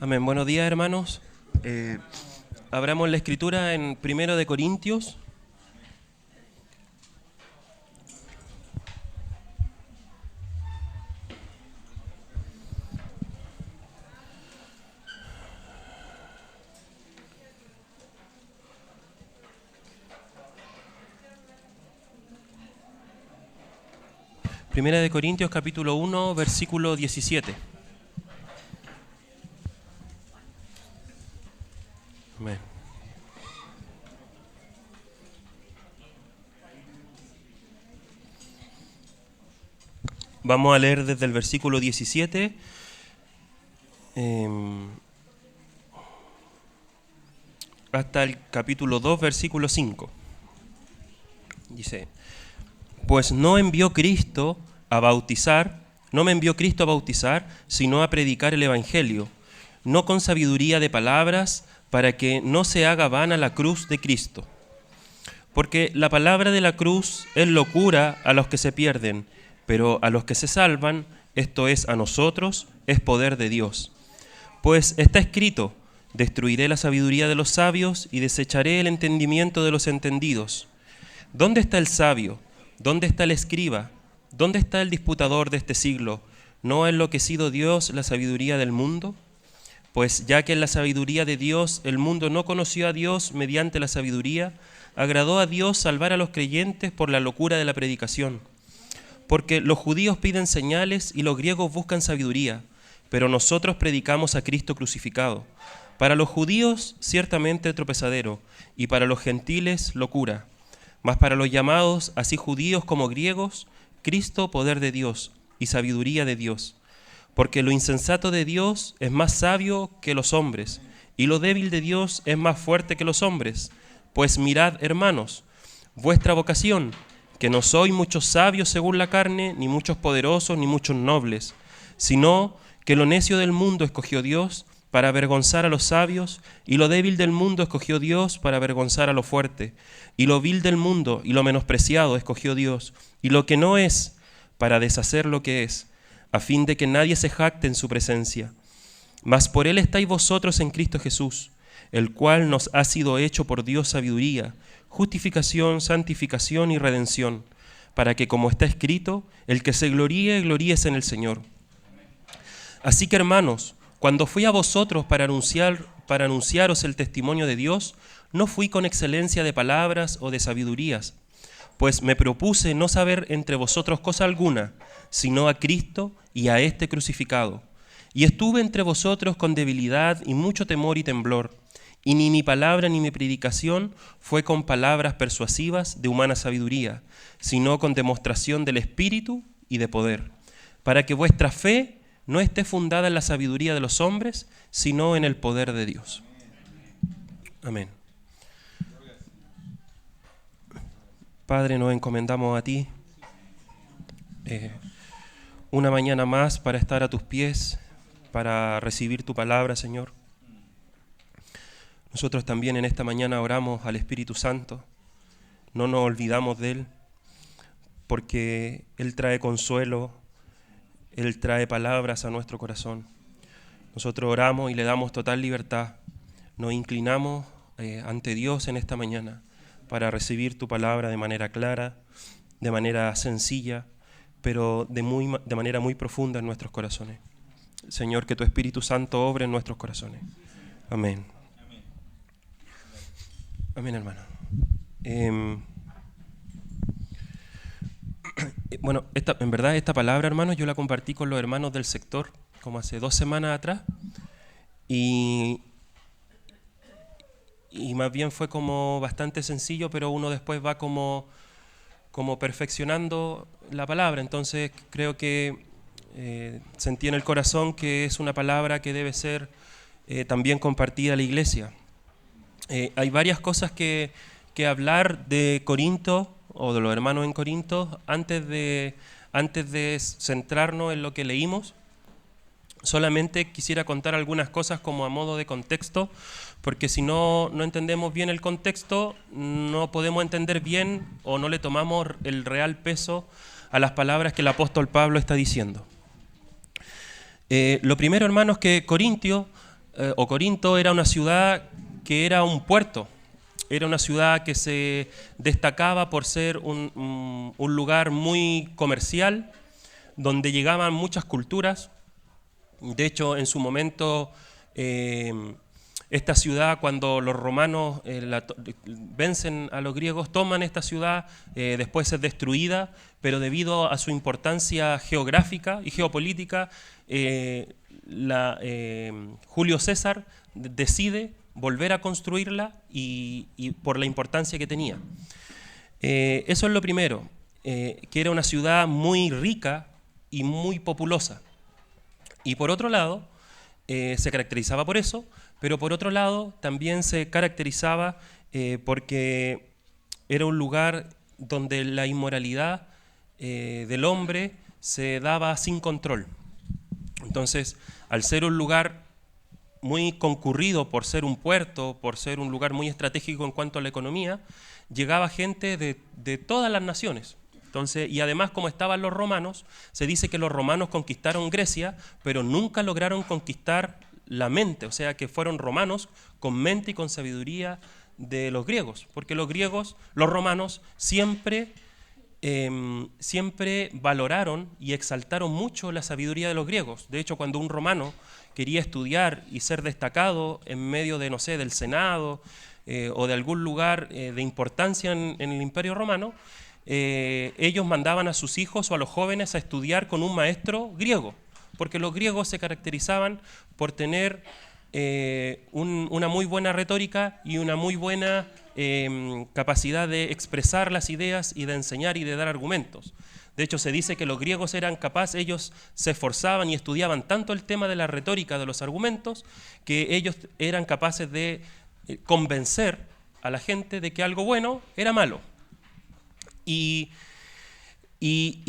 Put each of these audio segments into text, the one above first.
Amén. Buenos días, hermanos. Abramos la escritura en 1 de Corintios. Primera de Corintios, capítulo 1, versículo 17. Amén. Vamos a leer desde el versículo 17 hasta el capítulo 2, versículo 5. Dice: Pues no me envió Cristo a bautizar, sino a predicar el evangelio, no con sabiduría de palabras, para que no se haga vana la cruz de Cristo. Porque la palabra de la cruz es locura a los que se pierden, pero a los que se salvan, esto es, a nosotros, es poder de Dios. Pues está escrito: destruiré la sabiduría de los sabios y desecharé el entendimiento de los entendidos. ¿Dónde está el sabio? ¿Dónde está el escriba? ¿Dónde está el disputador de este siglo? ¿No ha enloquecido Dios la sabiduría del mundo? Pues ya que en la sabiduría de Dios el mundo no conoció a Dios mediante la sabiduría, agradó a Dios salvar a los creyentes por la locura de la predicación. Porque los judíos piden señales y los griegos buscan sabiduría, pero nosotros predicamos a Cristo crucificado. Para los judíos ciertamente tropezadero, y para los gentiles locura. Mas para los llamados, así judíos como griegos, Cristo poder de Dios y sabiduría de Dios. Porque lo insensato de Dios es más sabio que los hombres, y lo débil de Dios es más fuerte que los hombres. Pues mirad, hermanos, vuestra vocación, que no sois muchos sabios según la carne, ni muchos poderosos, ni muchos nobles, sino que lo necio del mundo escogió Dios para avergonzar a los sabios, y lo débil del mundo escogió Dios para avergonzar a lo fuerte, y lo vil del mundo y lo menospreciado escogió Dios, y lo que no es, para deshacer lo que es, a fin de que nadie se jacte en su presencia. Mas por él estáis vosotros en Cristo Jesús, el cual nos ha sido hecho por Dios sabiduría, justificación, santificación y redención, para que, como está escrito, el que se gloríe, gloríese en el Señor. Así que, hermanos, cuando fui a vosotros para anunciaros el testimonio de Dios, no fui con excelencia de palabras o de sabidurías, pues me propuse no saber entre vosotros cosa alguna, sino a Cristo y a este crucificado. Y estuve entre vosotros con debilidad y mucho temor y temblor, y ni mi palabra ni mi predicación fue con palabras persuasivas de humana sabiduría, sino con demostración del Espíritu y de poder, para que vuestra fe no esté fundada en la sabiduría de los hombres, sino en el poder de Dios. Amén. Padre, nos encomendamos a ti una mañana más para estar a tus pies, para recibir tu palabra, Señor. Nosotros también en esta mañana oramos al Espíritu Santo, no nos olvidamos de Él, porque Él trae consuelo, Él trae palabras a nuestro corazón. Nosotros oramos y le damos total libertad. Nos inclinamos ante Dios en esta mañana para recibir tu palabra de manera clara, de manera sencilla, pero de manera muy profunda en nuestros corazones. Señor, que tu Espíritu Santo obre en nuestros corazones. Amén. Amén, hermano. Bueno, en verdad esta palabra, hermanos, yo la compartí con los hermanos del sector como hace 2 semanas atrás y más bien fue como bastante sencillo, pero uno después va como perfeccionando la palabra. Entonces creo que sentí en el corazón que es una palabra que debe ser también compartida a la iglesia. Hay varias cosas que hablar de Corinto o de los hermanos en Corinto antes de centrarnos en lo que leímos. Solamente quisiera contar algunas cosas como a modo de contexto, porque si no entendemos bien el contexto, no podemos entender bien o no le tomamos el real peso a las palabras que el apóstol Pablo está diciendo. Lo primero, hermanos, que Corintio o Corinto era una ciudad que era un puerto, era una ciudad que se destacaba por ser un lugar muy comercial, donde llegaban muchas culturas. De hecho, en su momento, esta ciudad, cuando los romanos vencen a los griegos, toman esta ciudad, después es destruida, pero debido a su importancia geográfica y geopolítica, Julio César decide volver a construirla y por la importancia que tenía. Eso es lo primero, que era una ciudad muy rica y muy populosa. Y por otro lado, se caracterizaba por eso, pero por otro lado también se caracterizaba porque era un lugar donde la inmoralidad del hombre se daba sin control. Entonces, al ser un lugar muy concurrido por ser un puerto, por ser un lugar muy estratégico en cuanto a la economía, llegaba gente de todas las naciones. Entonces, y además, como estaban los romanos, se dice que los romanos conquistaron Grecia, pero nunca lograron conquistar la mente, o sea que fueron romanos con mente y con sabiduría de los griegos, porque los romanos siempre valoraron y exaltaron mucho la sabiduría de los griegos. De hecho, cuando un romano quería estudiar y ser destacado en medio de, no sé, del Senado o de algún lugar de importancia en el Imperio Romano, ellos mandaban a sus hijos o a los jóvenes a estudiar con un maestro griego, porque los griegos se caracterizaban por tener una muy buena retórica y una muy buena capacidad de expresar las ideas y de enseñar y de dar argumentos. De hecho, se dice que los griegos eran capaces, ellos se esforzaban y estudiaban tanto el tema de la retórica, de los argumentos, que ellos eran capaces de convencer a la gente de que algo bueno era malo. Y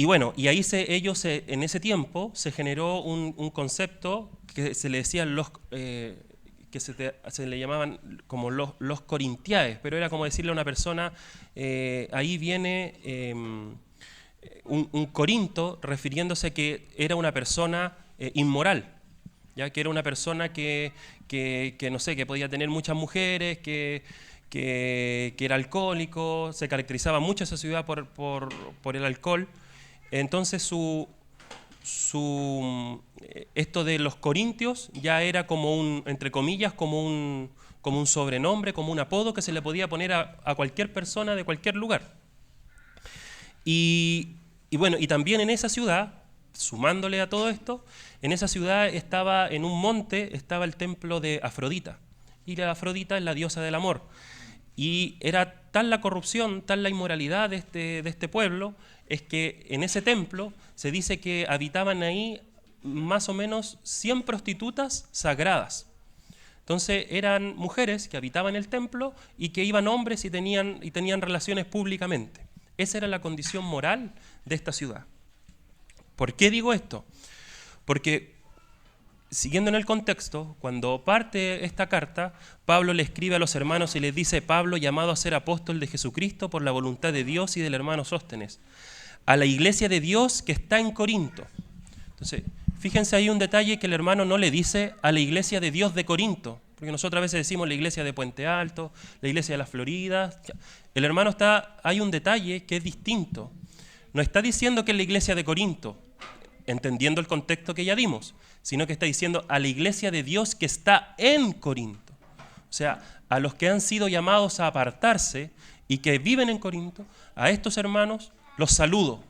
bueno, y ahí en ese tiempo se generó un concepto que se le decían que se le llamaban como los corintiaes, pero era como decirle a una persona, ahí viene un corinto, refiriéndose que era una persona inmoral, ya que era una persona que no sé, que podía tener muchas mujeres, que era alcohólico, se caracterizaba mucho esa ciudad por el alcohol. Entonces esto de los corintios ya era como entre comillas, como un sobrenombre, como un apodo que se le podía poner a cualquier persona de cualquier lugar. Y bueno, y también en esa ciudad, sumándole a todo esto, en esa ciudad estaba, en un monte, estaba el templo de Afrodita. Y la Afrodita es la diosa del amor. Y era tal la corrupción, tal la inmoralidad de este pueblo, es que en ese templo se dice que habitaban ahí más o menos 100 prostitutas sagradas. Entonces eran mujeres que habitaban el templo y que iban hombres y tenían relaciones públicamente. Esa era la condición moral de esta ciudad. ¿Por qué digo esto? Porque, siguiendo en el contexto, cuando parte esta carta, Pablo le escribe a los hermanos y les dice: Pablo, llamado a ser apóstol de Jesucristo por la voluntad de Dios y del hermano Sóstenes, a la iglesia de Dios que está en Corinto. Entonces, fíjense ahí un detalle que el hermano no le dice a la iglesia de Dios de Corinto, porque nosotros a veces decimos la iglesia de Puente Alto, la iglesia de las Floridas. El hermano hay un detalle que es distinto. No está diciendo que es la iglesia de Corinto, entendiendo el contexto que ya dimos, sino que está diciendo a la iglesia de Dios que está en Corinto. O sea, a los que han sido llamados a apartarse y que viven en Corinto, a estos hermanos los saludo.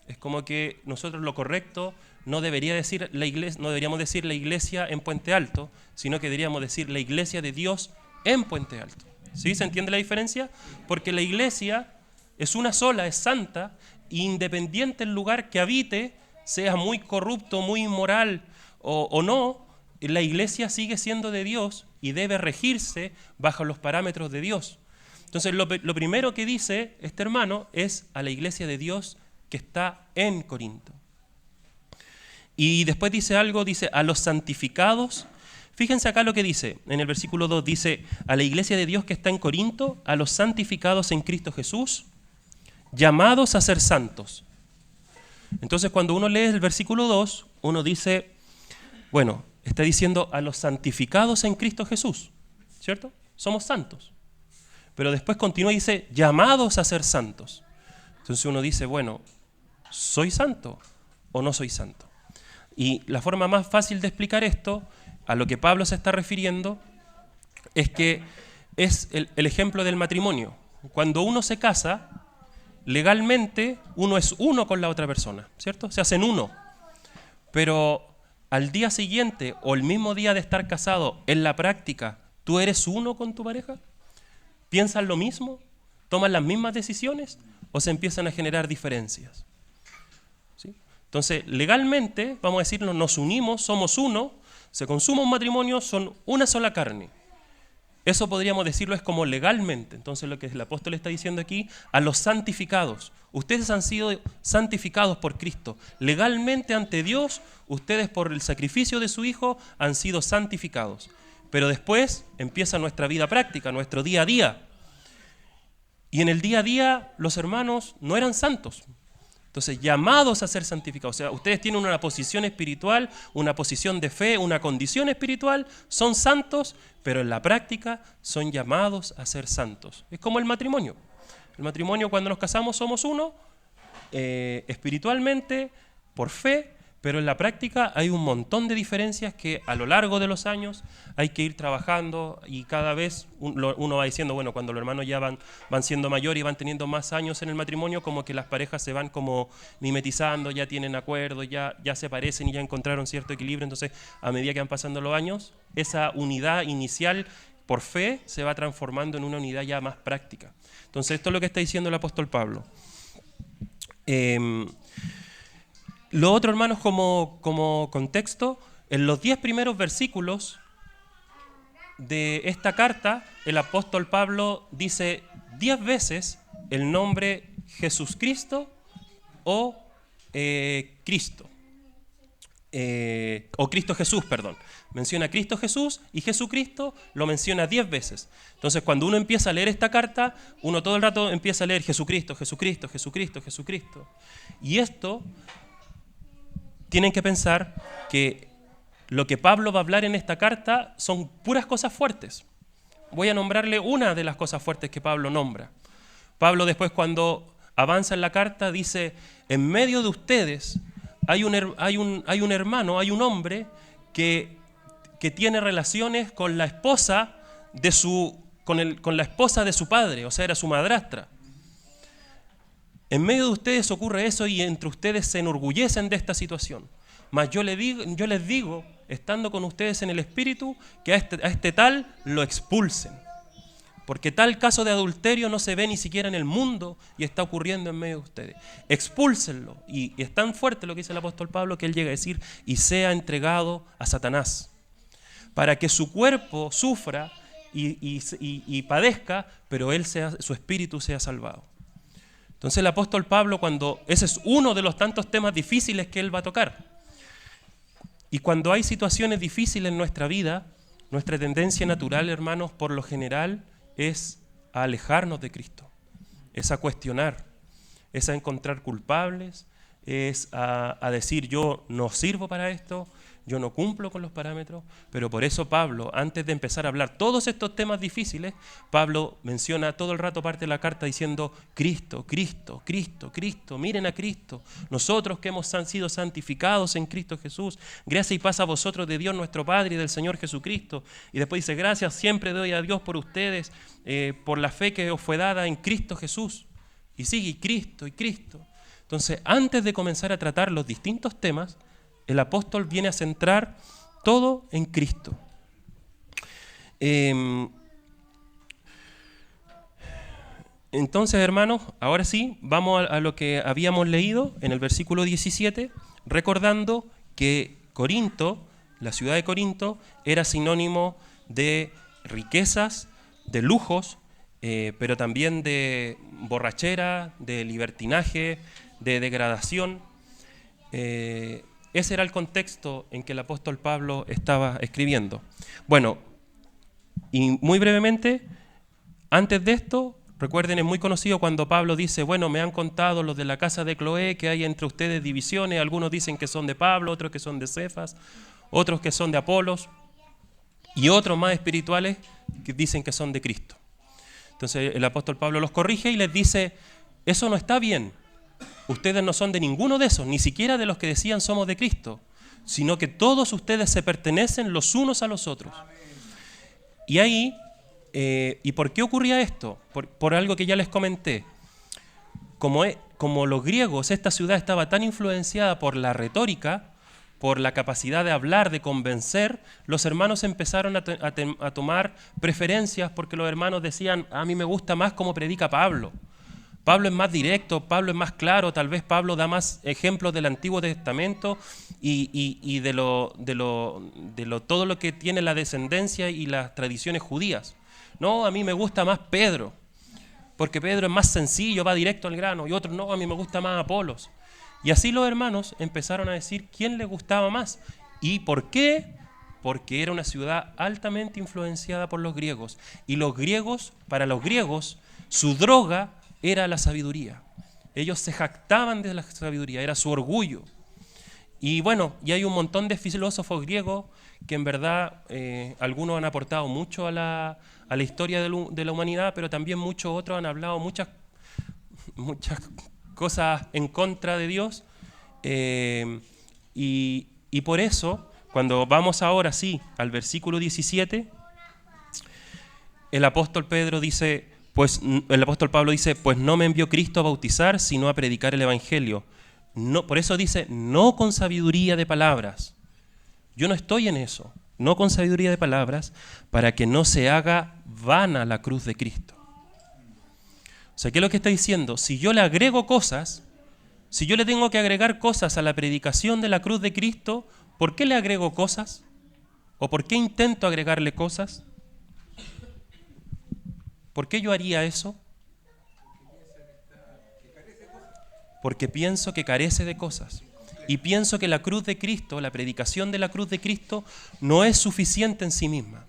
Es como que nosotros lo correcto no deberíamos decir la iglesia en Puente Alto, sino que deberíamos decir la iglesia de Dios en Puente Alto. ¿Sí? ¿Se entiende la diferencia? Porque la iglesia es una sola, es santa, e independiente del lugar que habite, sea muy corrupto, muy inmoral o no, la iglesia sigue siendo de Dios y debe regirse bajo los parámetros de Dios. Entonces, lo primero que dice este hermano es a la iglesia de Dios que está en Corinto. Y después dice a los santificados. Fíjense acá lo que dice, en el versículo 2 dice: a la iglesia de Dios que está en Corinto, a los santificados en Cristo Jesús, llamados a ser santos. Entonces, cuando uno lee el versículo 2, uno dice, bueno, está diciendo a los santificados en Cristo Jesús, ¿cierto? Somos santos. Pero después continúa y dice, llamados a ser santos. Entonces uno dice, bueno, ¿soy santo o no soy santo? Y la forma más fácil de explicar esto, a lo que Pablo se está refiriendo, es que es el ejemplo del matrimonio. Cuando uno se casa, legalmente uno es uno con la otra persona, ¿cierto? Se hacen uno. Pero al día siguiente o el mismo día de estar casado, en la práctica, ¿tú eres uno con tu pareja? ¿Piensan lo mismo? ¿Toman las mismas decisiones? ¿O se empiezan a generar diferencias? ¿Sí? Entonces, legalmente, vamos a decirlo, nos unimos, somos uno, se consuma un matrimonio, son una sola carne. Eso podríamos decirlo es como legalmente. Entonces lo que el apóstol está diciendo aquí, a los santificados. Ustedes han sido santificados por Cristo. Legalmente ante Dios, ustedes por el sacrificio de su Hijo han sido santificados. Pero después empieza nuestra vida práctica, nuestro día a día. Y en el día a día los hermanos no eran santos. Entonces, llamados a ser santificados. O sea, ustedes tienen una posición espiritual, una posición de fe, una condición espiritual, son santos, pero en la práctica son llamados a ser santos. Es como el matrimonio. El matrimonio, cuando nos casamos, somos uno, espiritualmente, por fe, pero en la práctica hay un montón de diferencias que a lo largo de los años hay que ir trabajando y cada vez uno va diciendo, bueno, cuando los hermanos ya van siendo mayores y van teniendo más años en el matrimonio, como que las parejas se van como mimetizando, ya tienen acuerdos, ya se parecen y ya encontraron cierto equilibrio. Entonces, a medida que van pasando los años, esa unidad inicial por fe se va transformando en una unidad ya más práctica. Entonces, esto es lo que está diciendo el apóstol Pablo. Lo otro, hermanos, como contexto, en los 10 primeros versículos de esta carta, el apóstol Pablo dice 10 veces el nombre Jesucristo o Cristo. O Cristo Jesús, perdón. Menciona Cristo Jesús y Jesucristo lo menciona 10 veces. Entonces, cuando uno empieza a leer esta carta, uno todo el rato empieza a leer Jesucristo, Jesucristo, Jesucristo, Jesucristo. Y esto, tienen que pensar que lo que Pablo va a hablar en esta carta son puras cosas fuertes. Voy a nombrarle una de las cosas fuertes que Pablo nombra. Pablo después, cuando avanza en la carta, dice, en medio de ustedes hay un hermano, hay un hombre que tiene relaciones con la esposa con la esposa de su padre, o sea, era su madrastra. En medio de ustedes ocurre eso y entre ustedes se enorgullecen de esta situación. Mas yo les digo, estando con ustedes en el Espíritu, que a este tal lo expulsen. Porque tal caso de adulterio no se ve ni siquiera en el mundo y está ocurriendo en medio de ustedes. Expúlsenlo. Y es tan fuerte lo que dice el apóstol Pablo que él llega a decir, y sea entregado a Satanás, para que su cuerpo sufra y padezca, pero su espíritu sea salvado. Entonces el apóstol Pablo, ese es uno de los tantos temas difíciles que él va a tocar. Y cuando hay situaciones difíciles en nuestra vida, nuestra tendencia natural, hermanos, por lo general, es a alejarnos de Cristo, es a cuestionar, es a encontrar culpables, es a decir yo no sirvo para esto, yo no cumplo con los parámetros. Pero por eso Pablo, antes de empezar a hablar todos estos temas difíciles, Pablo menciona todo el rato, parte de la carta diciendo Cristo, Cristo, Cristo, Cristo, miren a Cristo, nosotros que hemos sido santificados en Cristo Jesús, gracia y paz a vosotros de Dios nuestro Padre y del Señor Jesucristo. Y después dice, gracias siempre doy a Dios por ustedes, por la fe que os fue dada en Cristo Jesús. Y sigue, Cristo, y Cristo. Entonces, antes de comenzar a tratar los distintos temas, el apóstol viene a centrar todo en Cristo. Entonces, hermanos, ahora sí, vamos a lo que habíamos leído en el versículo 17, recordando que Corinto, la ciudad de Corinto, era sinónimo de riquezas, de lujos, pero también de borrachera, de libertinaje, de degradación. Ese era el contexto en que el apóstol Pablo estaba escribiendo. Bueno, y muy brevemente, antes de esto, recuerden, es muy conocido cuando Pablo dice, bueno, me han contado los de la casa de Cloé que hay entre ustedes divisiones, algunos dicen que son de Pablo, otros que son de Cefas, otros que son de Apolos y otros más espirituales que dicen que son de Cristo. Entonces el apóstol Pablo los corrige y les dice, eso no está bien. Ustedes no son de ninguno de esos, ni siquiera de los que decían somos de Cristo, sino que todos ustedes se pertenecen los unos a los otros. Y ahí, ¿y por qué ocurría esto? Por algo que ya les comenté. Como los griegos, esta ciudad estaba tan influenciada por la retórica, por la capacidad de hablar, de convencer, los hermanos empezaron a tomar preferencias porque los hermanos decían, a mí me gusta más cómo predica Pablo. Pablo es más directo, Pablo es más claro, tal vez Pablo da más ejemplos del Antiguo Testamento y de todo lo que tiene la descendencia y las tradiciones judías. No, a mí me gusta más Pedro, porque Pedro es más sencillo, va directo al grano, y otros no, a mí me gusta más Apolos. Y así los hermanos empezaron a decir quién les gustaba más. ¿Y por qué? Porque era una ciudad altamente influenciada por los griegos. Y los griegos, para los griegos, su droga era la sabiduría. Ellos se jactaban de la sabiduría, era su orgullo. Y bueno, y hay un montón de filósofos griegos que en verdad algunos han aportado mucho a la historia de la humanidad, pero también muchos otros han hablado muchas cosas en contra de Dios. Y por eso, cuando vamos ahora sí al versículo 17, el apóstol Pablo dice, pues no me envió Cristo a bautizar, sino a predicar el evangelio. No, por eso dice, no con sabiduría de palabras. Yo no estoy en eso, no con sabiduría de palabras, para que no se haga vana la cruz de Cristo. O sea, ¿qué es lo que está diciendo? Si yo le agrego cosas, si yo le tengo que agregar cosas a la predicación de la cruz de Cristo, ¿por qué le agrego cosas? ¿O por qué intento agregarle cosas? ¿Por qué yo haría eso? Porque pienso que carece de cosas. Y pienso que la cruz de Cristo, la predicación de la cruz de Cristo, no es suficiente en sí misma.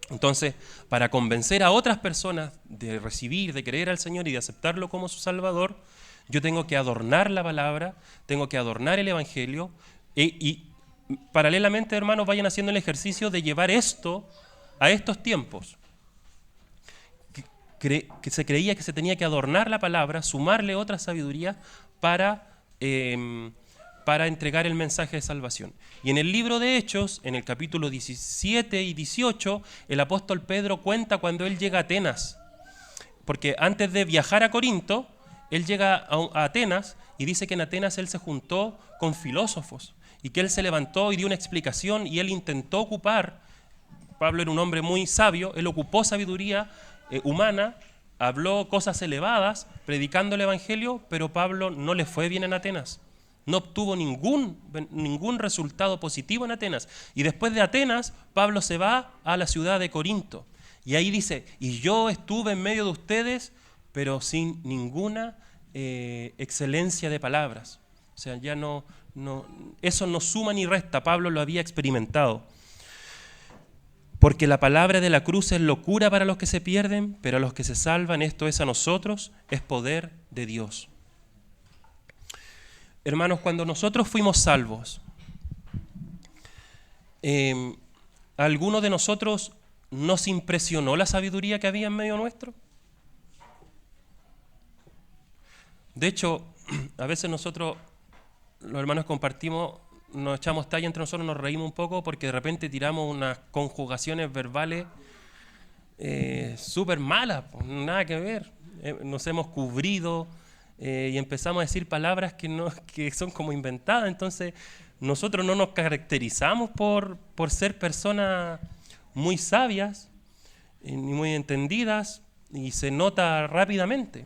Entonces, para convencer a otras personas de recibir, de creer al Señor y de aceptarlo como su Salvador, yo tengo que adornar la palabra, tengo que adornar el Evangelio y paralelamente, hermanos, vayan haciendo el ejercicio de llevar esto a estos tiempos. Que se creía que se tenía que adornar la palabra, sumarle otra sabiduría para entregar el mensaje de salvación. Y en el libro de Hechos, en el capítulo 17 y 18, el apóstol Pedro cuenta cuando él llega a Atenas. Porque antes de viajar a Corinto, él llega a Atenas y dice que en Atenas él se juntó con filósofos y que él se levantó y dio una explicación y él intentó ocupar, Pablo era un hombre muy sabio, él ocupó sabiduría humana, habló cosas elevadas, predicando el evangelio, pero Pablo no le fue bien en Atenas. No obtuvo ningún resultado positivo en Atenas. Y después de Atenas, Pablo se va a la ciudad de Corinto. Y ahí dice, y yo estuve en medio de ustedes, pero sin ninguna excelencia de palabras. O sea, ya eso no suma ni resta. Pablo lo había experimentado. Porque la palabra de la cruz es locura para los que se pierden, pero a los que se salvan, esto es a nosotros, es poder de Dios. Hermanos, cuando nosotros fuimos salvos, ¿a alguno de nosotros nos impresionó la sabiduría que había en medio nuestro? De hecho, a veces nosotros, los hermanos, compartimos, nos echamos talla entre nosotros, nos reímos un poco porque de repente tiramos unas conjugaciones verbales súper malas, nada que ver. Nos hemos cubrido y empezamos a decir palabras que son como inventadas. Entonces, nosotros no nos caracterizamos por ser personas muy sabias ni muy entendidas, y se nota rápidamente.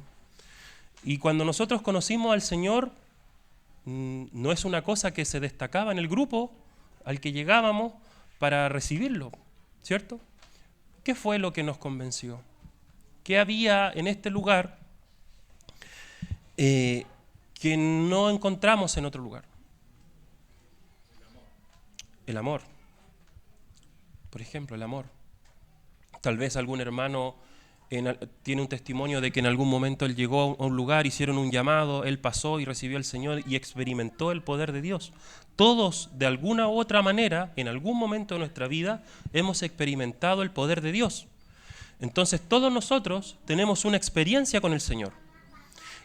Y cuando nosotros conocimos al Señor, no es una cosa que se destacaba en el grupo al que llegábamos para recibirlo, ¿cierto? ¿Qué fue lo que nos convenció? ¿Qué había en este lugar que no encontramos en otro lugar? El amor. Por ejemplo, el amor. Tal vez algún hermano tiene un testimonio de que en algún momento él llegó a un lugar, hicieron un llamado, él pasó y recibió al Señor y experimentó el poder de Dios. Todos, de alguna u otra manera, en algún momento de nuestra vida, hemos experimentado el poder de Dios. Entonces todos nosotros tenemos una experiencia con el Señor.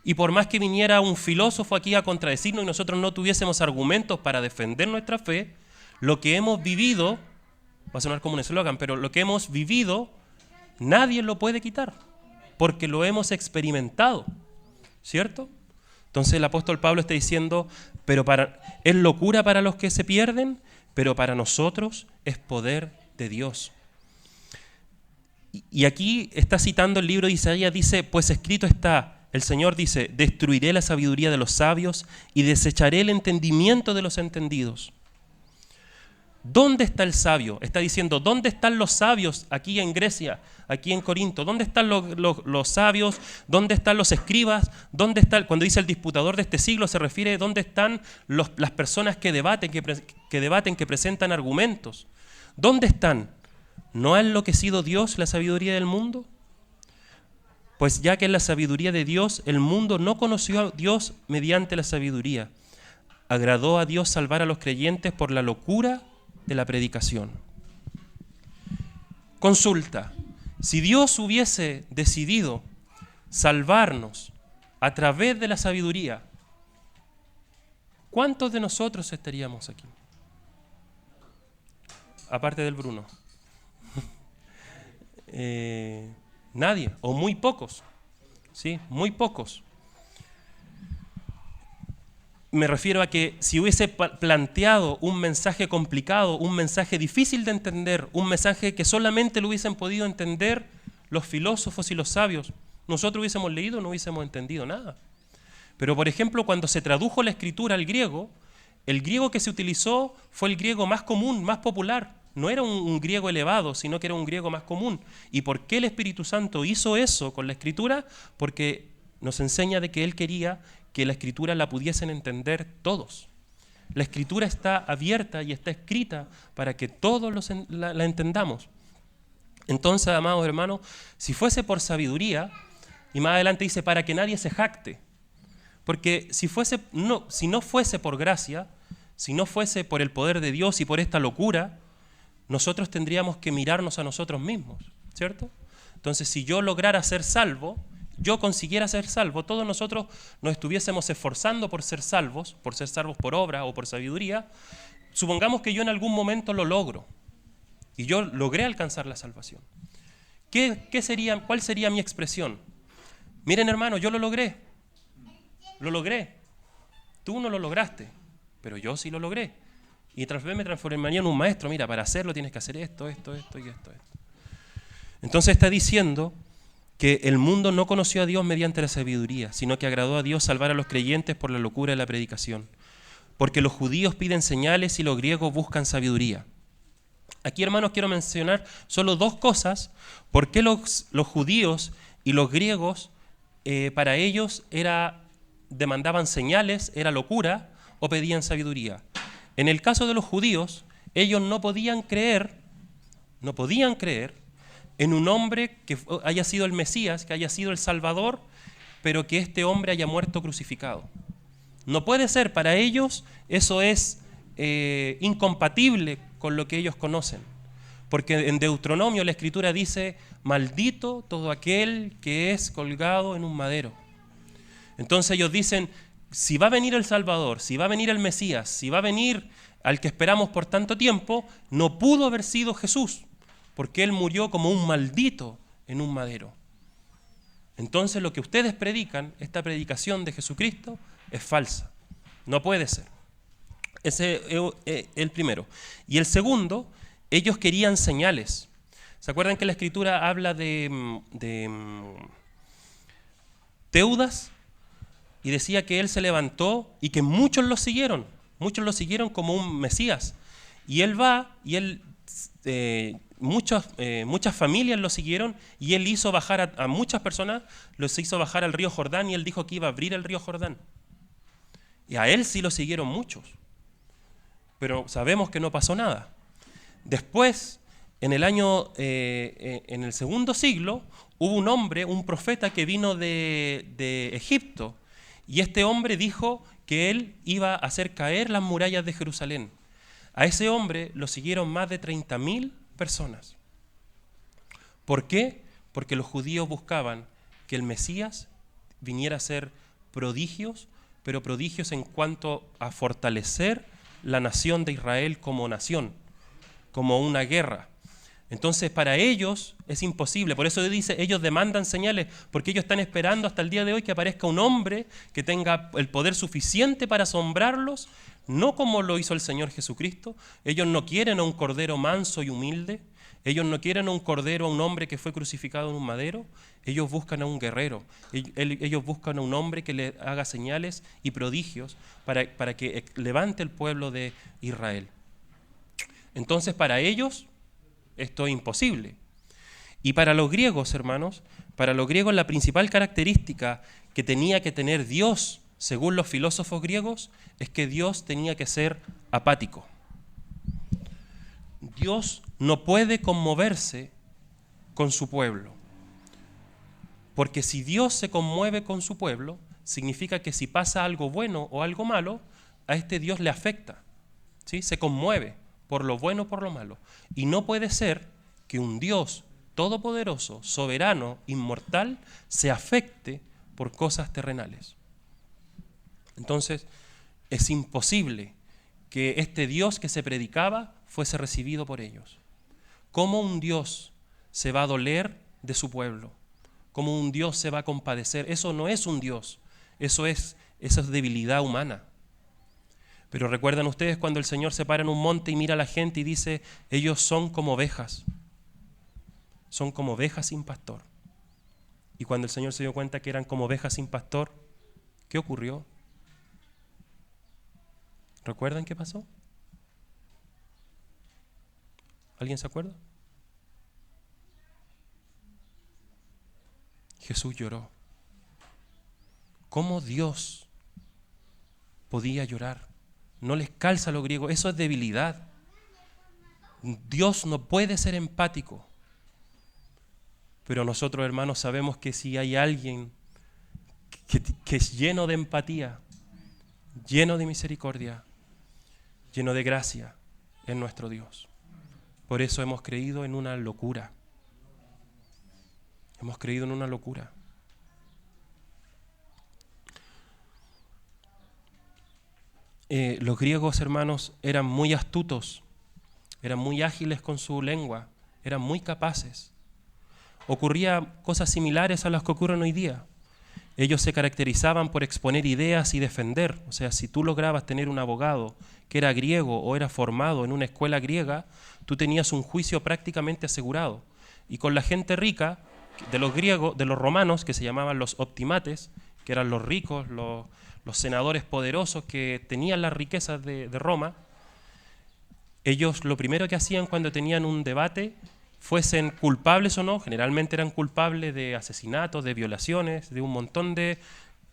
Y por más que viniera un filósofo aquí a contradecirnos y nosotros no tuviésemos argumentos para defender nuestra fe, lo que hemos vivido, va a sonar como un eslogan, pero lo que hemos vivido, nadie lo puede quitar, porque lo hemos experimentado, ¿cierto? Entonces el apóstol Pablo está diciendo, es locura para los que se pierden, pero para nosotros es poder de Dios. Y aquí está citando el libro de Isaías, dice, pues escrito está, el Señor dice, destruiré la sabiduría de los sabios y desecharé el entendimiento de los entendidos. ¿Dónde está el sabio? Está diciendo, ¿dónde están los sabios aquí en Grecia, aquí en Corinto? ¿Dónde están los sabios? ¿Dónde están los escribas? ¿Dónde está, cuando dice el disputador de este siglo, se refiere a dónde están las personas que debaten, que presentan argumentos? ¿Dónde están? ¿No ha enloquecido Dios la sabiduría del mundo? Pues ya que en la sabiduría de Dios, el mundo no conoció a Dios mediante la sabiduría. Agradó a Dios salvar a los creyentes por la locura de la predicación. Consulta, si Dios hubiese decidido salvarnos a través de la sabiduría, ¿cuántos de nosotros estaríamos aquí? Aparte del Bruno. Nadie, o muy pocos, ¿sí? Muy pocos. Me refiero a que si hubiese planteado un mensaje complicado, un mensaje difícil de entender, un mensaje que solamente lo hubiesen podido entender los filósofos y los sabios, nosotros hubiésemos leído, no hubiésemos entendido nada. Pero, por ejemplo, cuando se tradujo la escritura al griego, el griego que se utilizó fue el griego más común, más popular. No era un griego elevado, sino que era un griego más común. ¿Y por qué el Espíritu Santo hizo eso con la Escritura? Porque nos enseña de que Él quería que la Escritura la pudiesen entender todos. La Escritura está abierta y está escrita para que todos la entendamos. Entonces, amados hermanos, si fuese por sabiduría, y más adelante dice, para que nadie se jacte. Porque si no fuese por gracia, si no fuese por el poder de Dios y por esta locura, nosotros tendríamos que mirarnos a nosotros mismos, ¿cierto? Entonces, si yo lograra ser salvo, yo consiguiera ser salvo, todos nosotros nos estuviésemos esforzando por ser salvos por obra o por sabiduría, supongamos que yo en algún momento lo logro y yo logré alcanzar la salvación. ¿Cuál sería mi expresión? Miren, hermano, yo lo logré. Tú no lo lograste, pero yo sí lo logré. Y me transformaría en un maestro. Mira, para hacerlo tienes que hacer esto y esto. Entonces está diciendo que el mundo no conoció a Dios mediante la sabiduría, sino que agradó a Dios salvar a los creyentes por la locura de la predicación. Porque los judíos piden señales y los griegos buscan sabiduría. Aquí, hermanos, quiero mencionar solo dos cosas. ¿Por qué los judíos y los griegos, para ellos demandaban señales, era locura, o pedían sabiduría? En el caso de los judíos, ellos no podían creer en un hombre que haya sido el Mesías, que haya sido el Salvador, pero que este hombre haya muerto crucificado. No puede ser, para ellos eso es incompatible con lo que ellos conocen. Porque en Deuteronomio la Escritura dice, maldito todo aquel que es colgado en un madero. Entonces ellos dicen, si va a venir el Salvador, si va a venir el Mesías, si va a venir al que esperamos por tanto tiempo, no pudo haber sido Jesús, porque Él murió como un maldito en un madero. Entonces lo que ustedes predican, esta predicación de Jesucristo, es falsa. No puede ser. Ese es el primero. Y el segundo, ellos querían señales. ¿Se acuerdan que la Escritura habla de Teudas? Y decía que él se levantó y que muchos lo siguieron como un Mesías. Y él va, y muchas familias lo siguieron, y él hizo bajar a muchas personas, los hizo bajar al río Jordán, y él dijo que iba a abrir el río Jordán. Y a él sí lo siguieron muchos. Pero sabemos que no pasó nada. Después, en en el segundo siglo, hubo un hombre, un profeta que vino de Egipto, y este hombre dijo que él iba a hacer caer las murallas de Jerusalén. A ese hombre lo siguieron más de 30.000 personas. ¿Por qué? Porque los judíos buscaban que el Mesías viniera a hacer prodigios, pero prodigios en cuanto a fortalecer la nación de Israel como nación, como una guerra. Entonces para ellos es imposible, por eso dice, ellos demandan señales, porque ellos están esperando hasta el día de hoy que aparezca un hombre que tenga el poder suficiente para asombrarlos, no como lo hizo el Señor Jesucristo. Ellos no quieren a un cordero manso y humilde, ellos no quieren a un cordero, a un hombre que fue crucificado en un madero, ellos buscan a un guerrero, ellos buscan a un hombre que le haga señales y prodigios para que levante el pueblo de Israel. Entonces para ellos esto es imposible. Y para los griegos, hermanos, para los griegos la principal característica que tenía que tener Dios, según los filósofos griegos, es que Dios tenía que ser apático. Dios no puede conmoverse con su pueblo. Porque si Dios se conmueve con su pueblo, significa que si pasa algo bueno o algo malo, a este Dios le afecta, ¿sí? Se conmueve por lo bueno o por lo malo. Y no puede ser que un Dios todopoderoso, soberano, inmortal, se afecte por cosas terrenales. Entonces, es imposible que este Dios que se predicaba fuese recibido por ellos. ¿Cómo un Dios se va a doler de su pueblo? ¿Cómo un Dios se va a compadecer? Eso no es un Dios, eso es debilidad humana. Pero recuerdan ustedes cuando el Señor se para en un monte y mira a la gente y dice, ellos son como ovejas sin pastor. Y cuando el Señor se dio cuenta que eran como ovejas sin pastor, ¿qué ocurrió? ¿Recuerdan qué pasó? ¿Alguien se acuerda? Jesús lloró. ¿Cómo Dios podía llorar? No les calza a los griegos, eso es debilidad. Dios no puede ser empático. Pero nosotros, hermanos, sabemos que si hay alguien que es lleno de empatía, lleno de misericordia, lleno de gracia, es nuestro Dios. Por eso hemos creído en una locura. Hemos creído en una locura. Los griegos, hermanos, eran muy astutos, eran muy ágiles con su lengua, eran muy capaces. Ocurrían cosas similares a las que ocurren hoy día. Ellos se caracterizaban por exponer ideas y defender. O sea, si tú lograbas tener un abogado que era griego o era formado en una escuela griega, tú tenías un juicio prácticamente asegurado. Y con la gente rica, de los griegos, de los romanos, que se llamaban los optimates, que eran los ricos, los senadores poderosos que tenían las riquezas de Roma, ellos lo primero que hacían cuando tenían un debate, fuesen culpables o no, generalmente eran culpables de asesinatos, de violaciones, de un montón de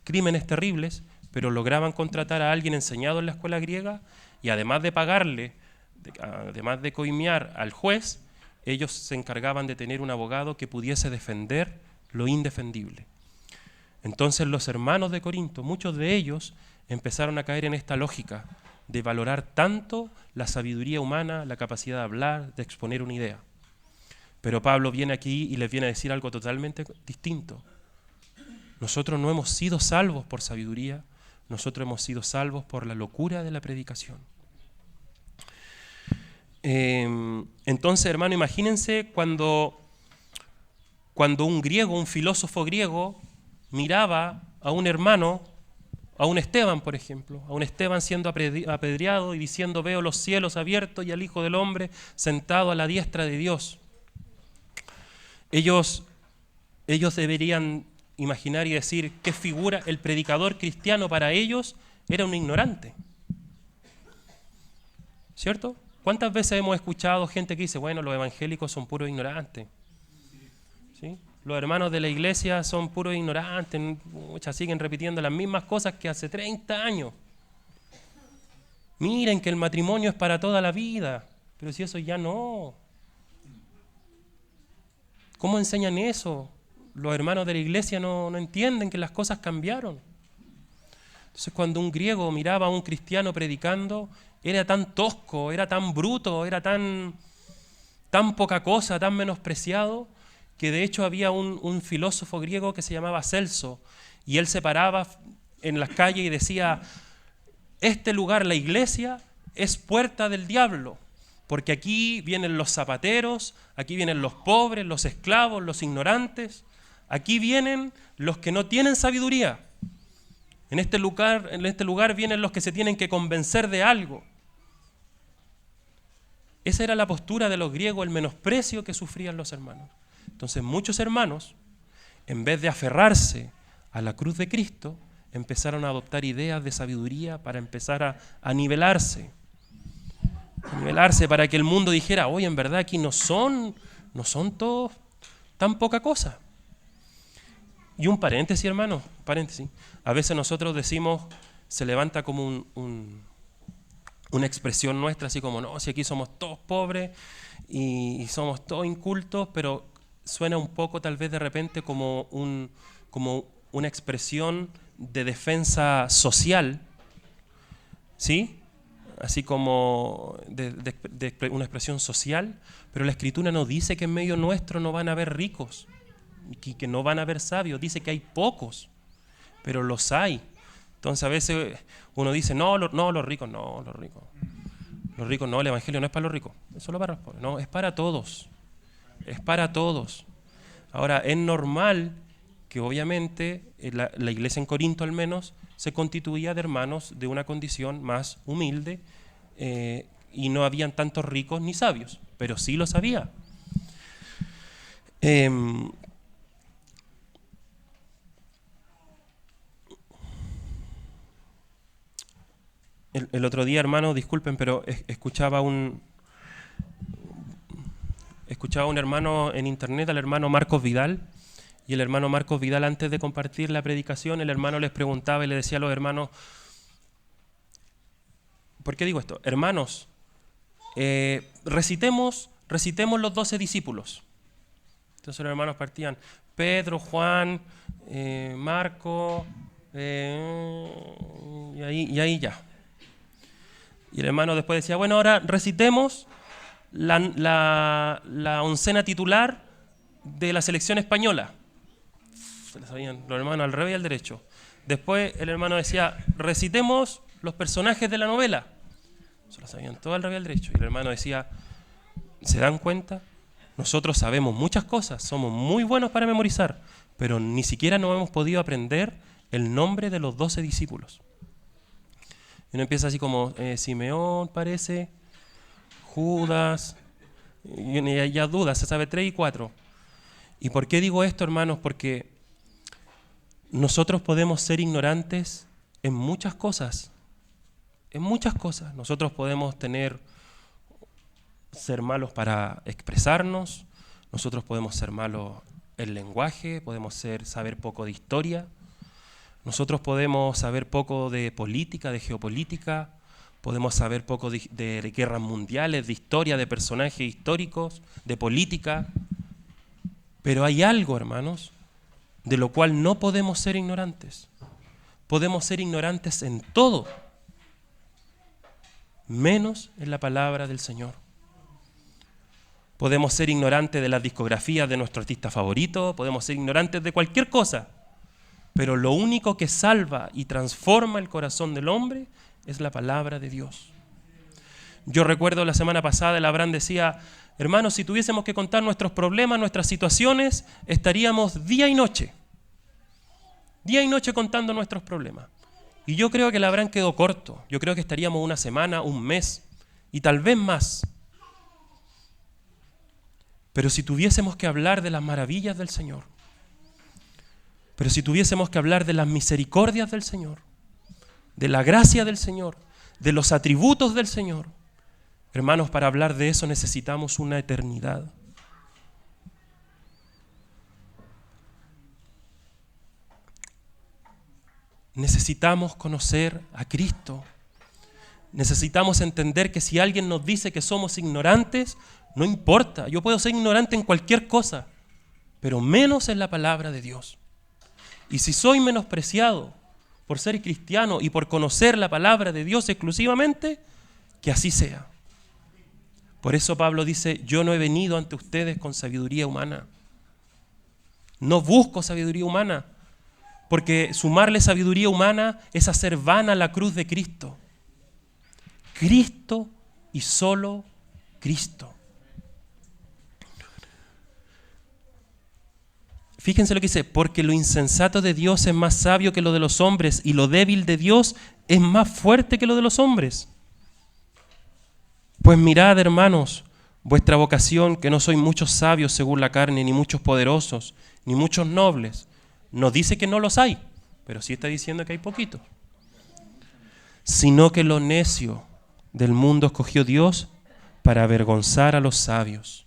crímenes terribles, pero lograban contratar a alguien enseñado en la escuela griega y además de pagarle, además de coimear al juez, ellos se encargaban de tener un abogado que pudiese defender lo indefendible. Entonces los hermanos de Corinto, muchos de ellos empezaron a caer en esta lógica de valorar tanto la sabiduría humana, la capacidad de hablar, de exponer una idea. Pero Pablo viene aquí y les viene a decir algo totalmente distinto. Nosotros no hemos sido salvos por sabiduría, nosotros hemos sido salvos por la locura de la predicación. Entonces, hermano, imagínense cuando un griego, un filósofo griego, miraba a un hermano, a un Esteban, por ejemplo, a un Esteban siendo apedreado y diciendo, veo los cielos abiertos y al Hijo del Hombre sentado a la diestra de Dios. Ellos deberían imaginar y decir qué figura el predicador cristiano para ellos era un ignorante. ¿Cierto? ¿Cuántas veces hemos escuchado gente que dice, bueno, los evangélicos son puros ignorantes? ¿Sí? Los hermanos de la iglesia son puros ignorantes, siguen repitiendo las mismas cosas que hace 30 años. Miren que el matrimonio es para toda la vida, pero si eso ya no. ¿Cómo enseñan eso? Los hermanos de la iglesia no entienden que las cosas cambiaron. Entonces cuando un griego miraba a un cristiano predicando, era tan tosco, era tan bruto, era tan poca cosa, tan menospreciado, que de hecho había un filósofo griego que se llamaba Celso, y él se paraba en las calles y decía: este lugar, la iglesia, es puerta del diablo, porque aquí vienen los zapateros, aquí vienen los pobres, los esclavos, los ignorantes, aquí vienen los que no tienen sabiduría. En este lugar vienen los que se tienen que convencer de algo. Esa era la postura de los griegos, el menosprecio que sufrían los hermanos. Entonces muchos hermanos, en vez de aferrarse a la cruz de Cristo, empezaron a adoptar ideas de sabiduría para empezar a nivelarse. Para que el mundo dijera: oye, en verdad aquí no son todos tan poca cosa. Y un paréntesis, hermano, paréntesis. A veces nosotros decimos, se levanta como una expresión nuestra, así como: no, si aquí somos todos pobres y somos todos incultos, pero suena un poco tal vez de repente como una expresión de defensa social, ¿sí? Así como de una expresión social, pero la Escritura no dice que en medio nuestro no van a haber ricos, que no van a haber sabios, dice que hay pocos, pero los hay. Entonces a veces uno dice: los ricos no, el evangelio no es para los ricos, es solo para los pobres. No, es para todos, es para todos. Ahora, es normal que obviamente la iglesia en Corinto al menos se constituía de hermanos de una condición más humilde, y no habían tantos ricos ni sabios, pero sí los había. El otro día, hermano, disculpen, pero escuchaba un hermano en internet, al hermano Marcos Vidal, y el hermano Marcos Vidal, antes de compartir la predicación, el hermano les preguntaba y le decía a los hermanos: ¿por qué digo esto? Hermanos, recitemos los 12 discípulos. Entonces los hermanos partían: Pedro, Juan, Marco, y ahí ya. Y el hermano después decía: bueno, ahora recitemos la oncena titular de la selección española. Se la sabían los hermanos al revés y al derecho. Después el hermano decía: recitemos los personajes de la novela. Se la sabían todo al revés y al derecho. Y el hermano decía: ¿se dan cuenta? Nosotros sabemos muchas cosas, somos muy buenos para memorizar, pero ni siquiera nos hemos podido aprender el nombre de los 12 discípulos. Y uno empieza así como: Simeón parece, Judas, y ya dudas, se sabe 3 y 4. ¿Y por qué digo esto, hermanos? Porque nosotros podemos ser ignorantes en muchas cosas. En muchas cosas. Nosotros podemos ser malos para expresarnos, nosotros podemos ser malos en lenguaje, podemos saber poco de historia, nosotros podemos saber poco de política, de geopolítica, podemos saber poco de guerras mundiales, de historia, de personajes históricos, de política. Pero hay algo, hermanos, de lo cual no podemos ser ignorantes. Podemos ser ignorantes en todo, menos en la palabra del Señor. Podemos ser ignorantes de las discografías de nuestro artista favorito, podemos ser ignorantes de cualquier cosa, pero lo único que salva y transforma el corazón del hombre es la palabra de Dios. Yo recuerdo la semana pasada, el Abraham decía: hermanos, si tuviésemos que contar nuestros problemas, nuestras situaciones, estaríamos día y noche contando nuestros problemas. Y yo creo que el Abraham quedó corto. Yo creo que estaríamos una semana, un mes y tal vez más. Pero si tuviésemos que hablar de las maravillas del Señor, pero si tuviésemos que hablar de las misericordias del Señor, de la gracia del Señor, de los atributos del Señor, hermanos, para hablar de eso necesitamos una eternidad. Necesitamos conocer a Cristo. Necesitamos entender que si alguien nos dice que somos ignorantes, no importa. Yo puedo ser ignorante en cualquier cosa. pero menos en la palabra de Dios. Y si soy menospreciado por ser cristiano y por conocer la palabra de Dios exclusivamente, que así sea. Por eso Pablo dice, yo no he venido ante ustedes con sabiduría humana. No busco sabiduría humana, porque sumarle sabiduría humana es hacer vana la cruz de Cristo. Cristo y solo Cristo. Fíjense lo que dice, porque lo insensato de Dios es más sabio que lo de los hombres y lo débil de Dios es más fuerte que lo de los hombres. Pues mirad, hermanos, vuestra vocación, que no sois muchos sabios según la carne, ni muchos poderosos, ni muchos nobles. No dice que no los hay, pero sí está diciendo que hay poquitos. Sino que lo necio del mundo escogió Dios para avergonzar a los sabios.